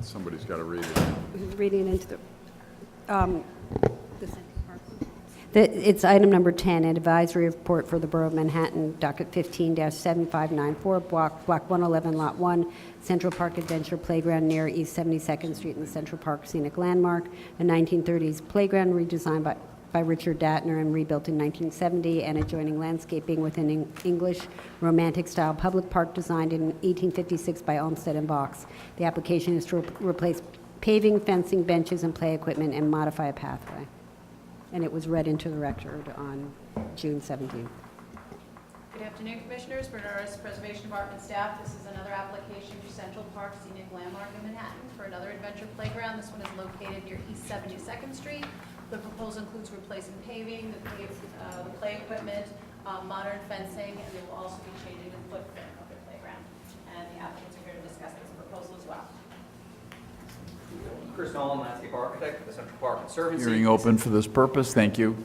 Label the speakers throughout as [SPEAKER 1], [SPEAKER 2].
[SPEAKER 1] Somebody's got to read it.
[SPEAKER 2] Who's reading into the Central Park? It's item number 10, an advisory report for the Borough of Manhattan, docket 15-7594, block 111, lot 1, Central Park Adventure Playground near East 72nd Street in the Central Park Scenic Landmark, a 1930s playground redesigned by Richard Datner and rebuilt in 1970, and adjoining landscaping within an English romantic-style public park designed in 1856 by Olmsted and Box. The application is to replace paving, fencing, benches, and play equipment and modify a pathway. And it was read into the record on June 17th.
[SPEAKER 3] Good afternoon, Commissioners. Bernardus Preservation Department staff. This is another application for Central Park Scenic Landmark in Manhattan for another adventure playground. This one is located near East 72nd Street. The proposal includes replacing paving, the play equipment, modern fencing, and they will also be changing the footprint of the playground. And the applicants are here to discuss this proposal as well.
[SPEAKER 4] Chris Nolan, landscape architect for the Central Park Conservancy.
[SPEAKER 1] Hearing open for this purpose. Thank you.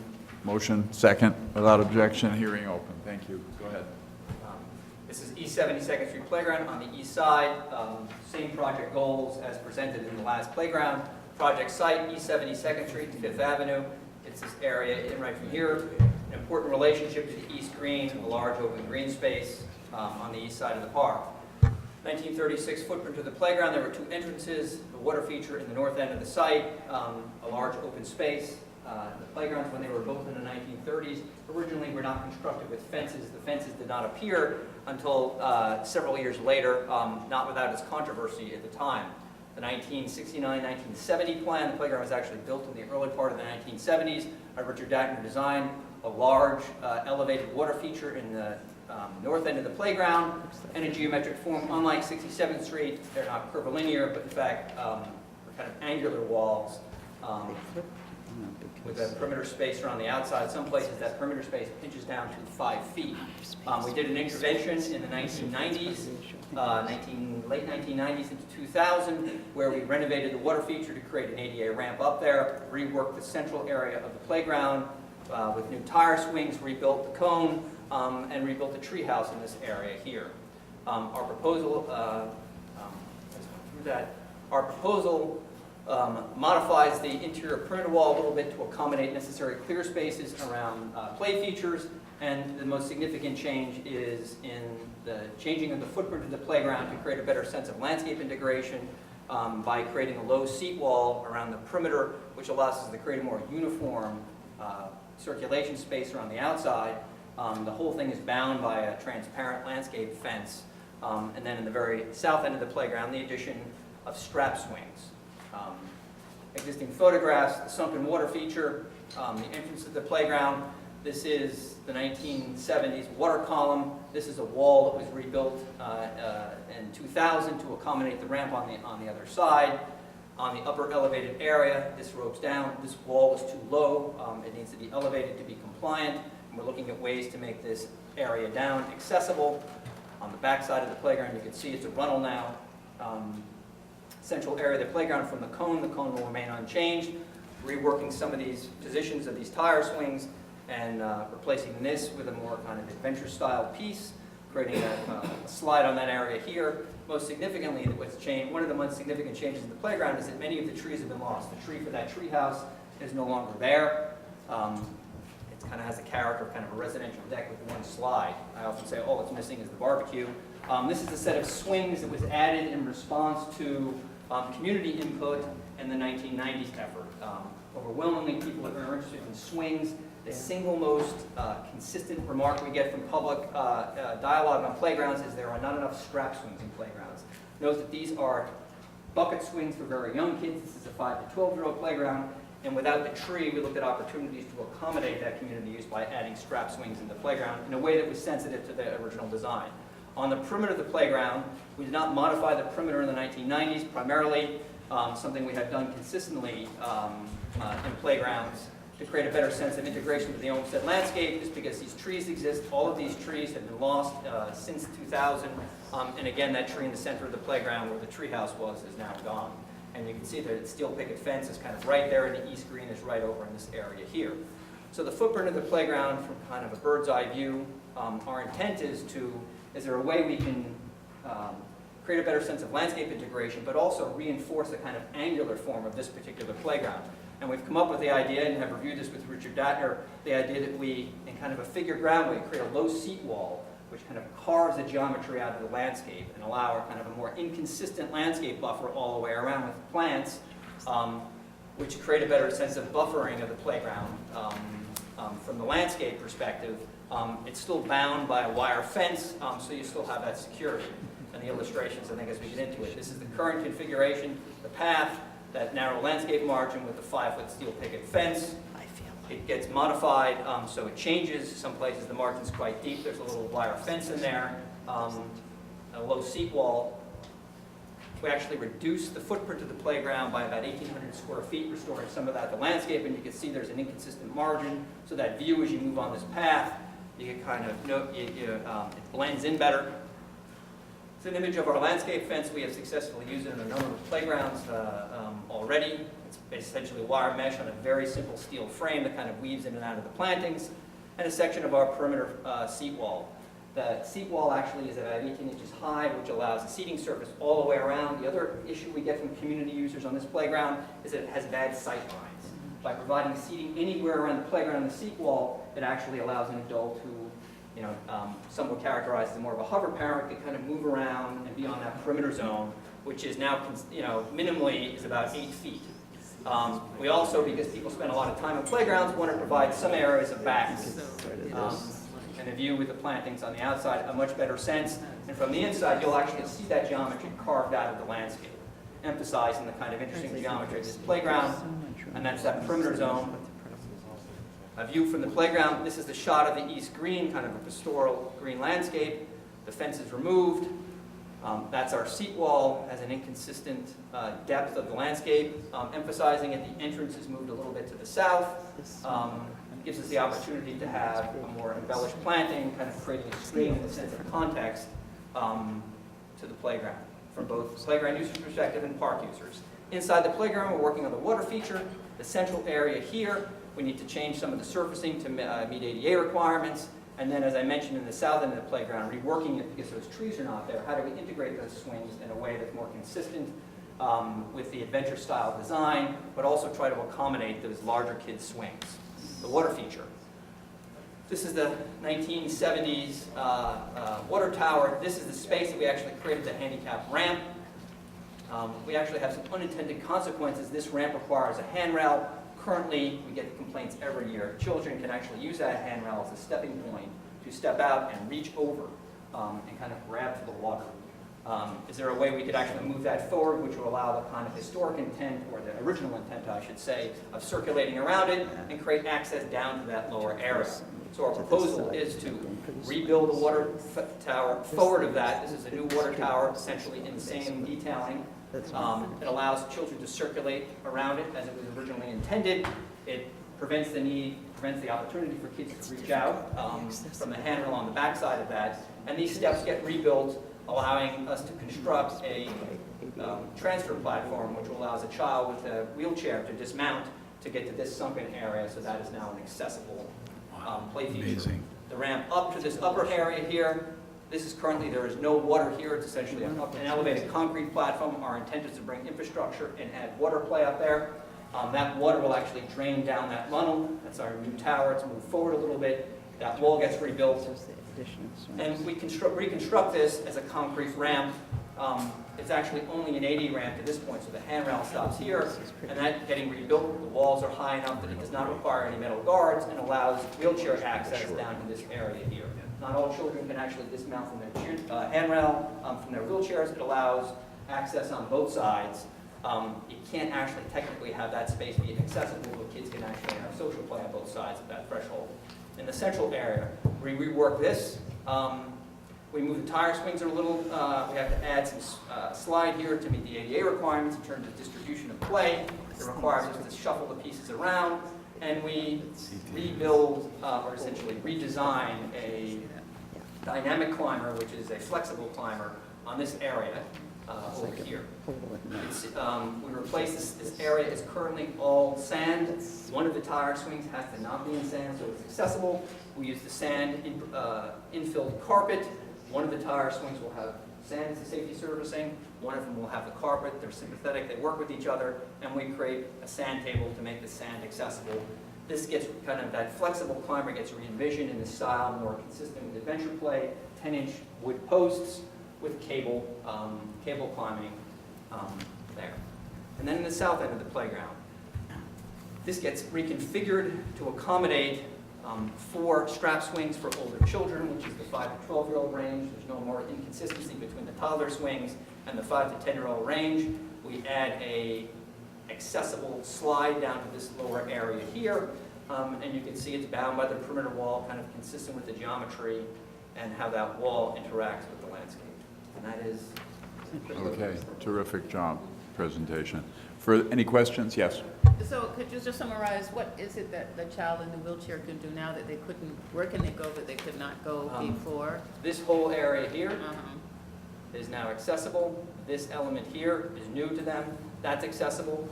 [SPEAKER 1] Motion second. Without objection, hearing open. Thank you. Go ahead.
[SPEAKER 4] This is East 72nd Street Playground on the east side. Same project goals as presented in the last playground. Project site, East 72nd Street to 5th Avenue. It's this area in right from here. An important relationship to the East Green, a large open green space on the east side of the park. 1936 footprint of the playground. There were two entrances, the water feature in the north end of the site, a large open space. The playgrounds, when they were built in the 1930s, originally were not constructed with fences. The fences did not appear until several years later, not without its controversy at the time. The 1969-1970 plan, the playground was actually built in the early part of the 1970s. Richard Datner designed a large elevated water feature in the north end of the playground and a geometric form. Unlike 67th Street, they're not curvilinear, but in fact, they're kind of angular walls with a perimeter space around the outside. Some places that perimeter space pinches down to 5 feet. We did an intervention in the 1990s, late 1990s into 2000, where we renovated the water feature to create an ADA ramp up there, reworked the central area of the playground with new tire swings, rebuilt the cone, and rebuilt the tree house in this area here. Our proposal, modifies the interior perimeter wall a little bit to accommodate necessary clear spaces around play features, and the most significant change is in the changing of the footprint of the playground to create a better sense of landscape integration by creating a low seat wall around the perimeter, which allows us to create a more uniform circulation space around the outside. The whole thing is bound by a transparent landscape fence, and then in the very south end of the playground, the addition of strap swings. Existing photographs, the sunken water feature, the entrance to the playground. This is the 1970s water column. This is a wall that was rebuilt in 2000 to accommodate the ramp on the other side. On the upper elevated area, this ropes down. This wall is too low. It needs to be elevated to be compliant. And we're looking at ways to make this area down accessible. On the back side of the playground, you can see it's a runnel now. Central area of the playground from the cone will remain unchanged. Reworking some of these positions of these tire swings and replacing this with a more kind of adventure style piece, creating a slide on that area here. Most significantly, what's changed, one of the most significant changes in the playground is that many of the trees have been lost. The tree for that tree house is no longer there. It kind of has a character of kind of a residential deck with one slide. I often say all it's missing is the barbecue. This is a set of swings that was added in response to community input in the 1990s effort. Overwhelmingly, people are interested in swings. The single most consistent remark we get from public dialogue on playgrounds is there are not enough strap swings in playgrounds. Note that these are bucket swings for very young kids. This is a 5 to 12-year-old playground. And without the tree, we looked at opportunities to accommodate that community use by adding strap swings in the playground in a way that was sensitive to the original design. On the perimeter of the playground, we did not modify the perimeter in the 1990s, primarily something we have done consistently in playgrounds to create a better sense of integration with the Olmsted landscape, just because these trees exist. All of these trees have been lost since 2000, and again, that tree in the center of the playground where the treehouse was is now gone. And you can see that its steel picket fence is kind of right there, and the east green is right over in this area here. So the footprint of the playground from kind of a bird's eye view, our intent is to is there a way we can create a better sense of landscape integration, but also reinforce the kind of angular form of this particular playground. And we've come up with the idea, and have reviewed this with Richard Datner, the idea that we, in kind of a figure ground way, create a low seat wall, which kind of carves the geometry out of the landscape and allow a kind of a more inconsistent landscape buffer all the way around with plants, which create a better sense of buffering of the playground. From the landscape perspective, it's still bound by a wire fence, so you still have that security. And the illustrations, I think, as we get into it. This is the current configuration, the path, that narrow landscape margin with the 5-foot steel picket fence. It gets modified, so it changes. Some places the margin's quite deep. There's a little wire fence in there, a low seat wall. We actually reduced the footprint of the playground by about 1,800 square feet, restoring some of that to landscape, and you can see there's an inconsistent margin, so that view as you move on this path, you can kind of note, it blends in better. It's an image of our landscape fence. We have successfully used it in a number of playgrounds already. It's essentially wire mesh on a very simple steel frame that kind of weaves in and out of the plantings, and a section of our perimeter seat wall. The seat wall actually is about 18 inches high, which allows a seating surface all the way around. The other issue we get from community users on this playground is that it has bad sight lines. By providing seating anywhere around the playground and the seat wall, it actually allows an adult who, some would characterize as more of a hover parent, can kind of move around and be on that perimeter zone, which is now, minimally is about 8 feet. We also, because people spend a lot of time in playgrounds, want to provide some areas of back and a view with the plantings on the outside, a much better sense. And from the inside, you'll actually see that geometry carved out of the landscape, emphasizing the kind of interesting geometry of this playground, and that's that perimeter zone. A view from the playground. This is the shot of the east green, kind of a pastoral green landscape. The fence is removed. That's our seat wall, has an inconsistent depth of the landscape, emphasizing it. The entrance is moved a little bit to the south. Gives us the opportunity to have a more embellished planting, kind of creating a screen in the sense of context to the playground, from both playground users' perspective and park users. Inside the playground, we're working on the water feature. The central area here, we need to change some of the surfacing to meet ADA requirements. And then, as I mentioned, in the south end of the playground, reworking it because those trees are not there. How do we integrate those swings in a way that's more consistent with the adventure-style design, but also try to accommodate those larger kids' swings? The water feature. This is the 1970s water tower. This is the space that we actually created the handicap ramp. We actually have some unintended consequences. This ramp requires a handrail. Currently, we get complaints every year. Children can actually use that handrail as a stepping point to step out and reach over and kind of grab for the water. Is there a way we could actually move that forward, which will allow the kind of historic intent, or the original intent, I should say, of circulating around it and create access down to that lower area? So our proposal is to rebuild the water tower forward of that. This is a new water tower, essentially in the same detailing. It allows children to circulate around it as it was originally intended. It prevents the opportunity for kids to reach out from the handrail on the backside of that. And these steps get rebuilt, allowing us to construct a transfer platform, which allows a child with a wheelchair to dismount to get to this sunken area, so that is now an accessible play feature.
[SPEAKER 1] Amazing.
[SPEAKER 4] The ramp up to this upper area here, this is currently, there is no water here. It's essentially an elevated concrete platform. Our intent is to bring infrastructure and add water play up there. That water will actually drain down that funnel. That's our new tower. It's moved forward a little bit. That wall gets rebuilt. And we reconstruct this as a concrete ramp. It's actually only an 80 ramp to this point, so the handrail stops here, and that getting rebuilt. The walls are high enough that it does not require any metal guards and allows wheelchair access down to this area here. Not all children can actually dismount from their handrail, from their wheelchairs. It allows access on both sides. You can't actually technically have that space be accessible, but kids can actually have social play on both sides of that threshold. In the central area, we rework this. We move the tire swings a little. We have to add some slide here to meet the ADA requirements in terms of distribution of play. It requires us to shuffle the pieces around, and we rebuild, or essentially redesign, a dynamic climber, which is a flexible climber, on this area over here. We replace this area is currently all sand. One of the tire swings has to not be in sand, so it's accessible. We use the sand infilled carpet One of the tire swings will have sand as the safety surfacing, one of them will have the carpet, they're sympathetic, they work with each other, and we create a sand table to make the sand accessible. This gets kind of, that flexible climber gets re-envisioned in a style more consistent with adventure play, 10-inch wood posts with cable climbing there. And then in the south end of the playground, this gets reconfigured to accommodate 4 strap swings for older children, which is the 5 to 12-year-old range. There's no more inconsistency between the toddler swings and the 5 to 10-year-old range. We add a accessible slide down to this lower area here, and you can see it's bound by the perimeter wall, kind of consistent with the geometry and how that wall interacts with the landscape. And that is...
[SPEAKER 1] Okay, terrific job, presentation. For any questions? Yes.
[SPEAKER 5] So could you just summarize, what is it that the child in the wheelchair can do now that they couldn't, where can they go that they could not go before?
[SPEAKER 4] This whole area here
[SPEAKER 5] Uh-huh.
[SPEAKER 4] is now accessible. This element here is new to them. That's accessible.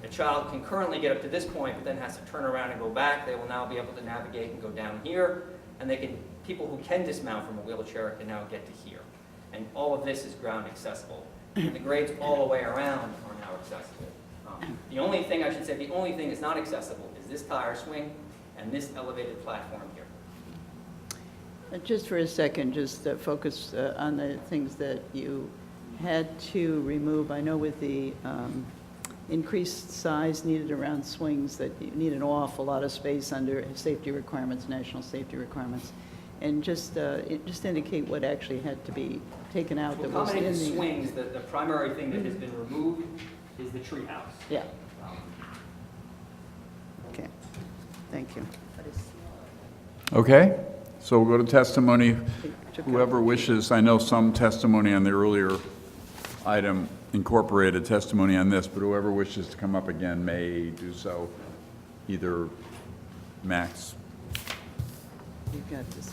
[SPEAKER 4] A child can currently get up to this point, but then has to turn around and go back. They will now be able to navigate and go down here. And they can, people who can dismount from a wheelchair can now get to here. And all of this is ground accessible. And the grades all the way around are now accessible. The only thing, I should say, the only thing that's not accessible is this tire swing and this elevated platform here.
[SPEAKER 6] Just for a second, just focus on the things that you had to remove. I know with the increased size needed around swings that you need an awful lot of space under safety requirements, national safety requirements. And just indicate what actually had to be taken out
[SPEAKER 4] To
[SPEAKER 6] that was in
[SPEAKER 4] accommodate the
[SPEAKER 6] the...
[SPEAKER 4] swings, the primary thing that has been removed is the tree house.
[SPEAKER 6] Yeah, okay, thank you.
[SPEAKER 5] But it's
[SPEAKER 1] Okay, so we'll go to testimony.
[SPEAKER 6] Took
[SPEAKER 1] Whoever wishes, I know some testimony on the earlier item incorporated testimony on this, but whoever wishes to come up again may do so. Either Max.
[SPEAKER 6] You've got this.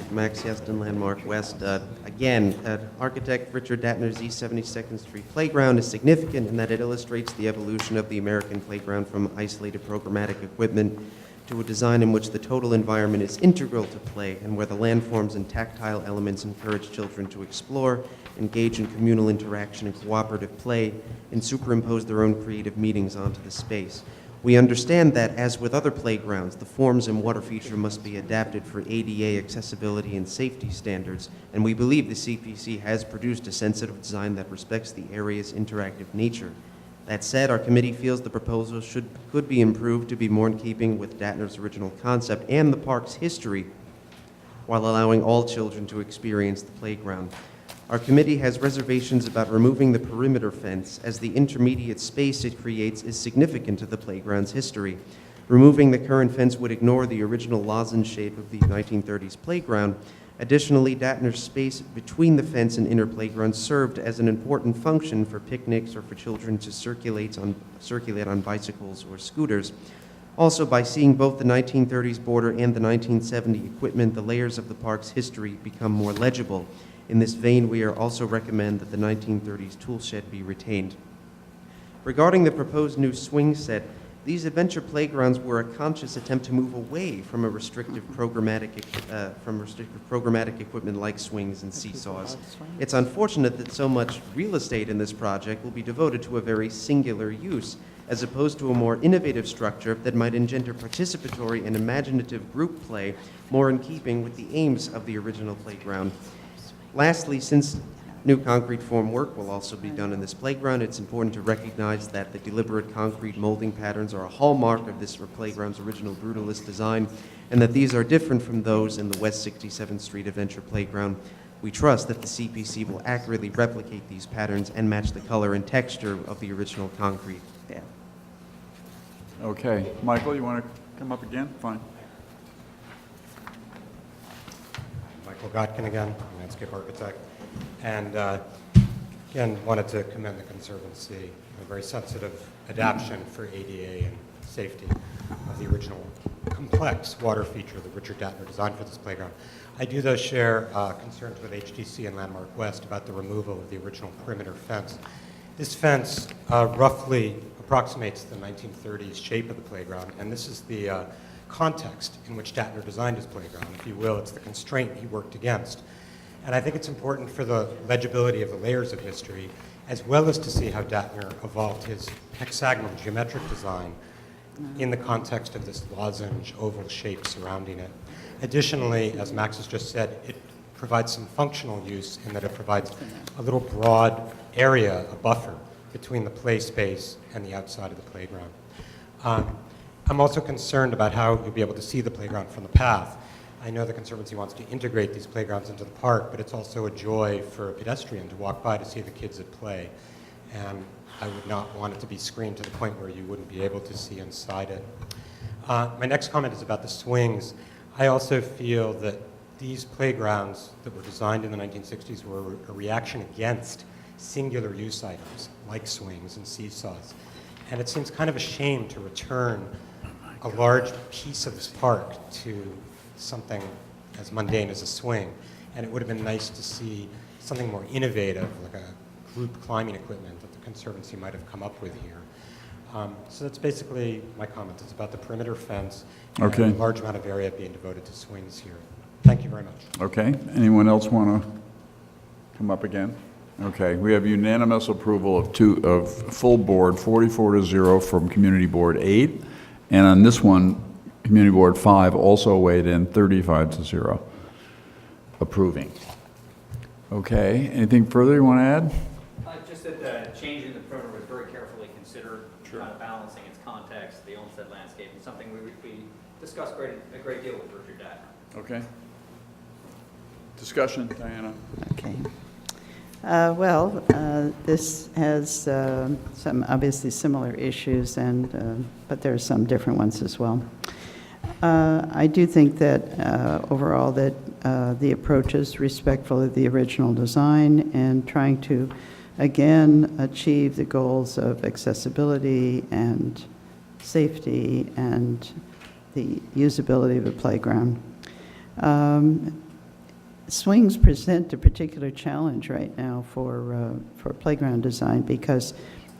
[SPEAKER 7] Max Yeston, Landmark West. Again, architect Richard Datner's East 72nd Street Playground is significant in that it illustrates the evolution of the American playground from isolated programmatic equipment to a design in which the total environment is integral to play and where the landforms and tactile elements encourage children to explore, engage in communal interaction and cooperative play, and superimpose their own creative meanings onto the space. We understand that, as with other playgrounds, the forms and water feature must be adapted for ADA accessibility and safety standards, and we believe the CPC has produced a sensitive design that respects the area's interactive nature. That said, our committee feels the proposal could be improved to be more in keeping with Datner's original concept and the park's history, while allowing all children to experience the playground. Our committee has reservations about removing the perimeter fence, as the intermediate space it creates is significant to the playground's history. Removing the current fence would ignore the original lozenge shape of the 1930s playground. Additionally, Datner's space between the fence and inner playground served as an important function for picnics or for children to circulate on bicycles or scooters. Also, by seeing both the 1930s border and the 1970 equipment, the layers of the park's history become more legible. In this vein, we are also recommend that the 1930s tool shed be retained. Regarding the proposed new swing set, these adventure playgrounds were a conscious attempt to move away from restrictive programmatic equipment like swings and seesaws. It's unfortunate that so much real estate in this project will be devoted to a very singular use, as opposed to a more innovative structure that might engender participatory and imaginative group play more in keeping with the aims of the original playground. Lastly, since new concrete form work will also be done in this playground, it's important to recognize that the deliberate concrete molding patterns are a hallmark of this playground's original brutalist design, and that these are different from those in the West 67th Street Adventure Playground. We trust that the CPC will accurately replicate these patterns and match the color and texture of the original concrete.
[SPEAKER 6] Yeah.
[SPEAKER 1] Okay, Michael, you want to come up again? Fine.
[SPEAKER 8] Michael Gotkin again, landscape architect. And again, wanted to commend the Conservancy, a very sensitive adaptation for ADA and safety of the original complex water feature that Richard Datner designed for this playground. I do, though, share concerns with HTC and Landmark West about the removal of the original perimeter fence. This fence roughly approximates the 1930s shape of the playground, and this is the context in which Datner designed his playground. If you will, it's the constraint he worked against. And I think it's important for the legibility of the layers of history, as well as to see how Datner evolved his hexagonal geometric design in the context of this lozenge oval shape surrounding it. Additionally, as Max has just said, it provides some functional use in that it provides a little broad area, a buffer, between the play space and the outside of the playground. I'm also concerned about how you'll be able to see the playground from the path. I know the Conservancy wants to integrate these playgrounds into the park, but it's also a joy for a pedestrian to walk by to see the kids at play. And I would not want it to be screened to the point where you wouldn't be able to see inside it. My next comment is about the swings. I also feel that these playgrounds that were designed in the 1960s were a reaction against singular use items like swings and seesaws. And it seems kind of a shame to return a large piece of this park to something as mundane as a swing. And it would have been nice to see something more innovative, like a group climbing equipment that the Conservancy might have come up with here. So that's basically my comment. It's about the perimeter fence
[SPEAKER 1] Okay.
[SPEAKER 8] and a large amount of area being devoted to swings here. Thank you very much.
[SPEAKER 1] Okay, anyone else want to come up again? Okay, we have unanimous approval of full board, 44-0 from Community Board 8, and on this one, Community Board 5 also weighed in 35-0, approving. Okay, anything further you want to add?
[SPEAKER 4] Just that the change in the perimeter was very carefully considered, kind of balancing its context, the Olmsted landscape, and something we discussed a great deal with Richard Datner.
[SPEAKER 1] Okay. Discussion, Diana?
[SPEAKER 6] Okay. This has some obviously similar issues, but there are some different ones as well. I do think that overall that the approach is respectful of the original design and trying to, again, achieve the goals of accessibility and safety and the usability of a playground. Swings present a particular challenge right now for playground design because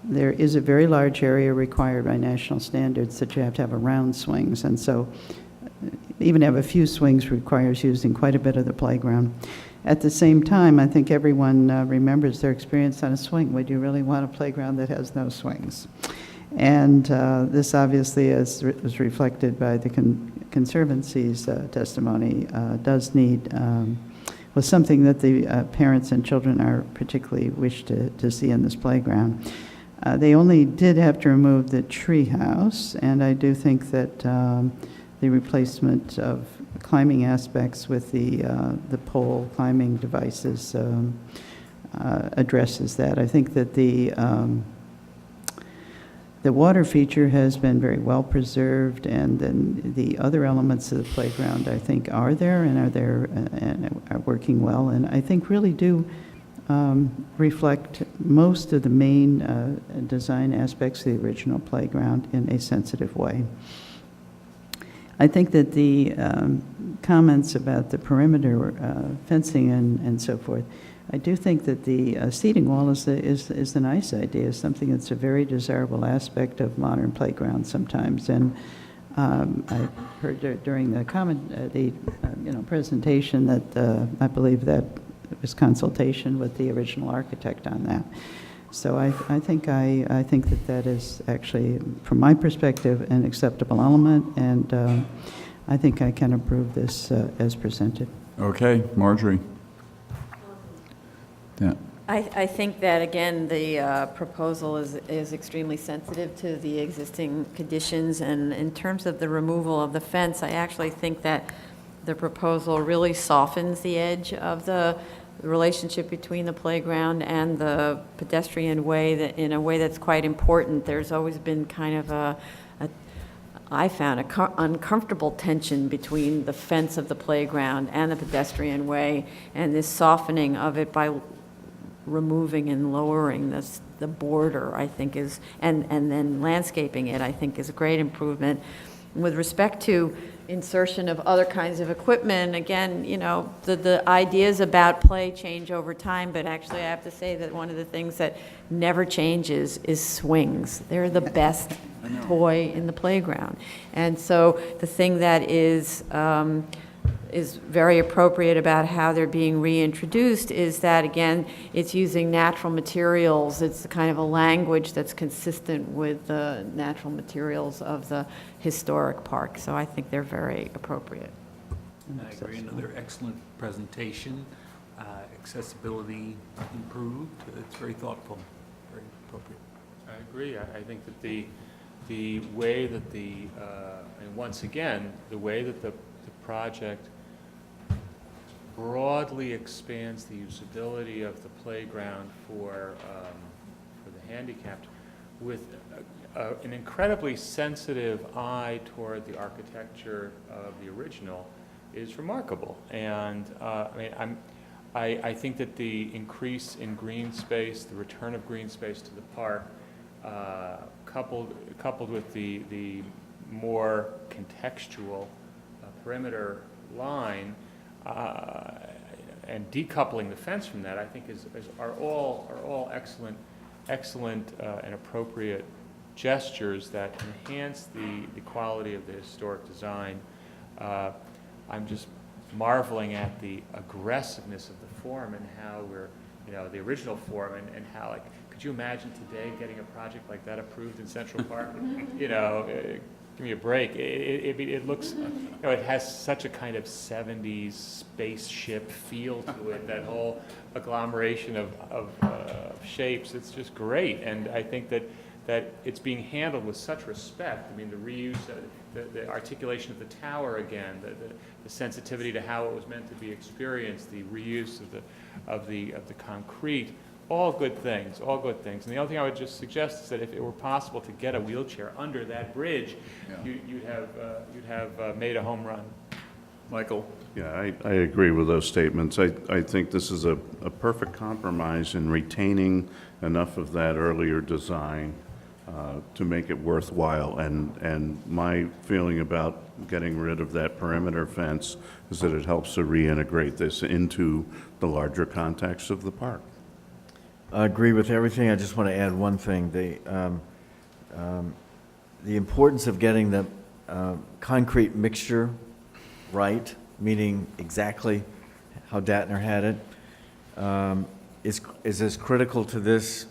[SPEAKER 6] there is a very large area required by national standards that you have to have around swings, and so even have a few swings requires using quite a bit of the playground. At the same time, I think everyone remembers their experience on a swing. Would you really want a playground that has no swings? And this obviously, as was reflected by the Conservancy's testimony, does need was something that the parents and children are particularly wish to see in this playground. They only did have to remove the tree house, and I do think that the replacement of climbing aspects with the pole climbing devices addresses that. I think that the water feature has been very well preserved, and then the other elements of the playground, I think, are there and are working well, and I think really do reflect most of the main design aspects of the original playground in a sensitive way. I think that the comments about the perimeter fencing and so forth, I do think that the seating wall is a nice idea, something that's a very desirable aspect of modern playgrounds sometimes. And I heard during the presentation that I believe that it was consultation with the original architect on that. So I think that is actually, from my perspective, an acceptable element, and I think I can approve this as presented.
[SPEAKER 1] Okay, Marjorie? Yeah.
[SPEAKER 9] I think that, again, the proposal is extremely sensitive to the existing conditions, and in terms of the removal of the fence, I actually think that the proposal really softens the edge of the relationship between the playground and the pedestrian way, that in a way that's quite important. There's always been kind of I found uncomfortable tension between the fence of the playground and the pedestrian way, and this softening of it by removing and lowering the border, I think is, and then landscaping it, I think is a great improvement. With respect to insertion of other kinds of equipment, again, you know, the ideas about play change over time, but actually I have to say that one of the things that never changes is swings. They're the best toy in the playground. And so the thing that is very appropriate about how they're being reintroduced is that, again, it's using natural materials. It's kind of a language that's consistent with the natural materials of the historic park. So I think they're very appropriate.
[SPEAKER 10] I agree. Another excellent presentation, accessibility improved. It's very thoughtful, very appropriate.
[SPEAKER 11] I agree. I think that the way that and once again, the way that the project broadly expands the usability of the playground for the handicapped with an incredibly sensitive eye toward the architecture of the original is remarkable. And I think that the increase in green space, the return of green space to the park, coupled with the more contextual perimeter line, and decoupling the fence from that, I think are all excellent and appropriate gestures that enhance the quality of the historic design. I'm just marveling at the aggressiveness of the form and how the original form and how, like, could you imagine today getting a project like that approved in Central Park? Give me a break. It looks, it has such a kind of 70s spaceship feel to it, that whole agglomeration of shapes. It's just great. And I think that it's being handled with such respect. I mean, the reuse, the articulation of the tower again, the sensitivity to how it was meant to be experienced, the reuse of the concrete. All good things, all good things. And the only thing I would just suggest is that if it were possible to get a wheelchair under that bridge, you'd have made a home run.
[SPEAKER 1] Michael?
[SPEAKER 12] Yeah, I agree with those statements. I think this is a perfect compromise in retaining enough of that earlier design to make it worthwhile. And my feeling about getting rid of that perimeter fence is that it helps to reintegrate this into the larger context of the park.
[SPEAKER 13] I agree with everything. I just want to add one thing. The importance of getting the concrete mixture right, meaning exactly how Datner had it, is as critical to this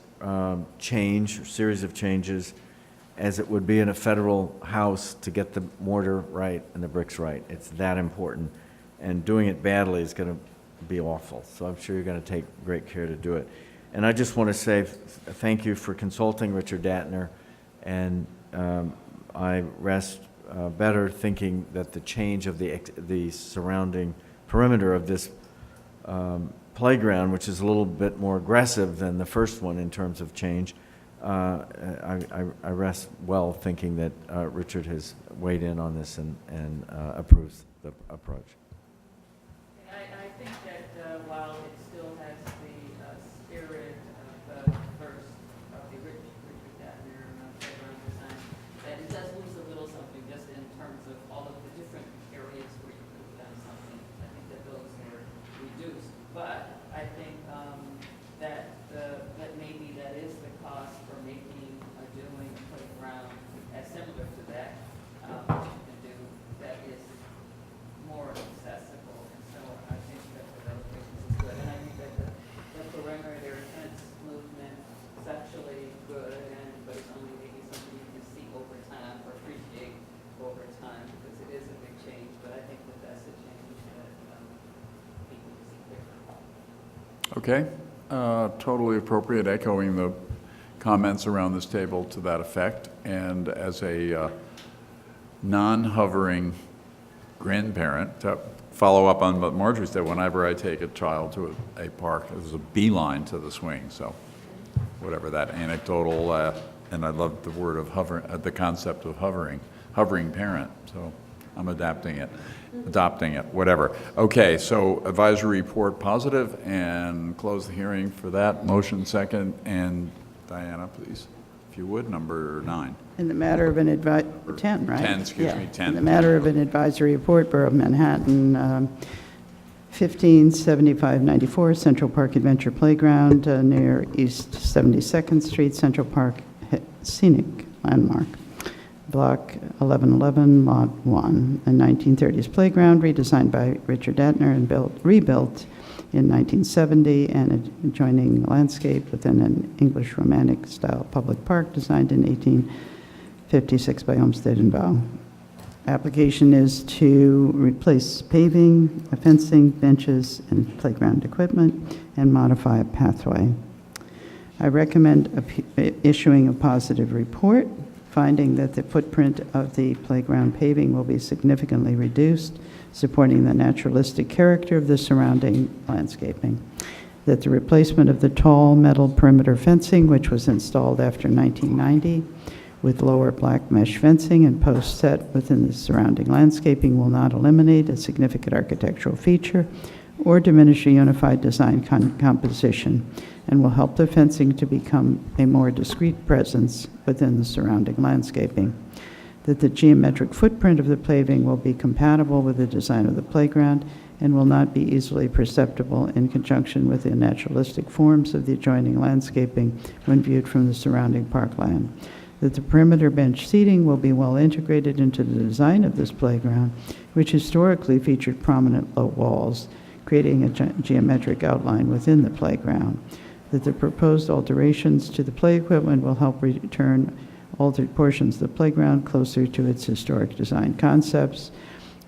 [SPEAKER 13] change, or series of changes, as it would be in a federal house to get the mortar right and the bricks right. It's that important. And doing it badly is going to be awful. So I'm sure you're going to take great care to do it. And I just want to say thank you for consulting Richard Datner, and I rest better thinking that the change of the surrounding perimeter of this playground, which is a little bit more aggressive than the first one in terms of change, I rest well thinking that Richard has weighed in on this and approves the approach.
[SPEAKER 5] I think that while it still has the spirit of the first, of the Richard Datner playground design, that it does lose a little something just in terms of all of the different areas where you could have done something. I think that those are reduced. But I think that maybe that is the cost for making or doing a playground as similar to that, which you can do, that is more accessible. And so I think that for those reasons is good. And I think that the perimeter fence movement is actually good, but it's only maybe something you can see over time or appreciate over time, because it is a big change. But I think that that's a change that people can see quicker.
[SPEAKER 1] Okay. Totally appropriate, echoing the comments around this table to that effect. And as a non-hovering grandparent, to follow up on what Marjorie said, whenever I take a child to a park, there's a beeline to the swing. So whatever that anecdotal, and I love the word of hovering, the concept of hovering parent. So I'm adopting it, whatever. Okay, so advisory report positive, and close the hearing for that. Motion second, and Diana, please, if you would, number 9.
[SPEAKER 6] In the matter of an 10, right?
[SPEAKER 1] 10, excuse me, 10.
[SPEAKER 6] In the matter of an advisory report, Borough of Manhattan, 157594 Central Park Adventure Playground near East 72nd Street, Central Park Scenic Landmark. Block 1111, Lot 1, a 1930s playground redesigned by Richard Datner and rebuilt in 1970, and adjoining landscape within an English Romantic-style public park designed in 1856 by Olmsted and Bow. Application is to replace paving, fencing, benches, and playground equipment, and modify a pathway. I recommend issuing a positive report, finding that the footprint of the playground paving will be significantly reduced, supporting the naturalistic character of the surrounding landscaping. That the replacement of the tall metal perimeter fencing, which was installed after 1990, with lower black mesh fencing and posts set within the surrounding landscaping, will not eliminate a significant architectural feature or diminish a unified design composition, and will help the fencing to become a more discrete presence within the surrounding landscaping. That the geometric footprint of the paving will be compatible with the design of the playground and will not be easily perceptible in conjunction with the naturalistic forms of the adjoining landscaping when viewed from the surrounding parkland. That the perimeter bench seating will be well integrated into the design of this playground, which historically featured prominent low walls, creating a geometric outline within the playground. That the proposed alterations to the play equipment will help return altered portions of the playground closer to its historic design concepts.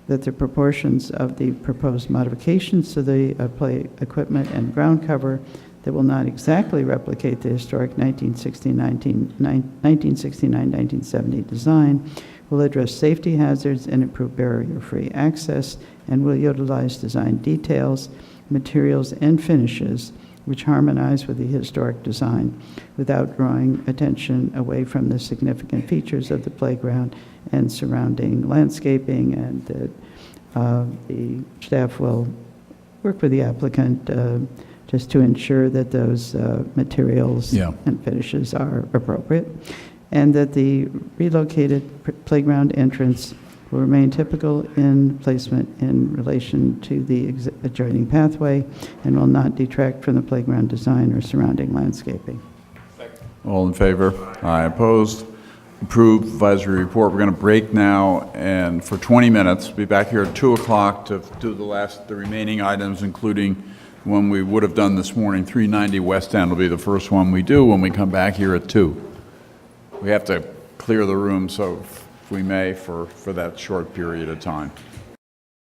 [SPEAKER 6] That the proportions of the proposed modifications to the play equipment and ground cover that will not exactly replicate the historic 1969-1970 design will address safety hazards and improve barrier-free access, and will utilize design details, materials, and finishes which harmonize with the historic design without drawing attention away from the significant features of the playground and surrounding landscaping, and that the staff will work with the applicant just to ensure that those materials and finishes are appropriate, and that the relocated playground entrance will remain typical in placement in relation to the adjoining pathway and will not detract from the playground design or surrounding landscaping.
[SPEAKER 1] All in favor? Aye. Opposed? Approved. Advisory report. We're going to break now and for 20 minutes. Be back here at 2 o'clock to do the remaining items, including one we would have done this morning. 390 West End will be the first one we do when we come back here at 2. We have to clear the room, so if we may, for that short period of time.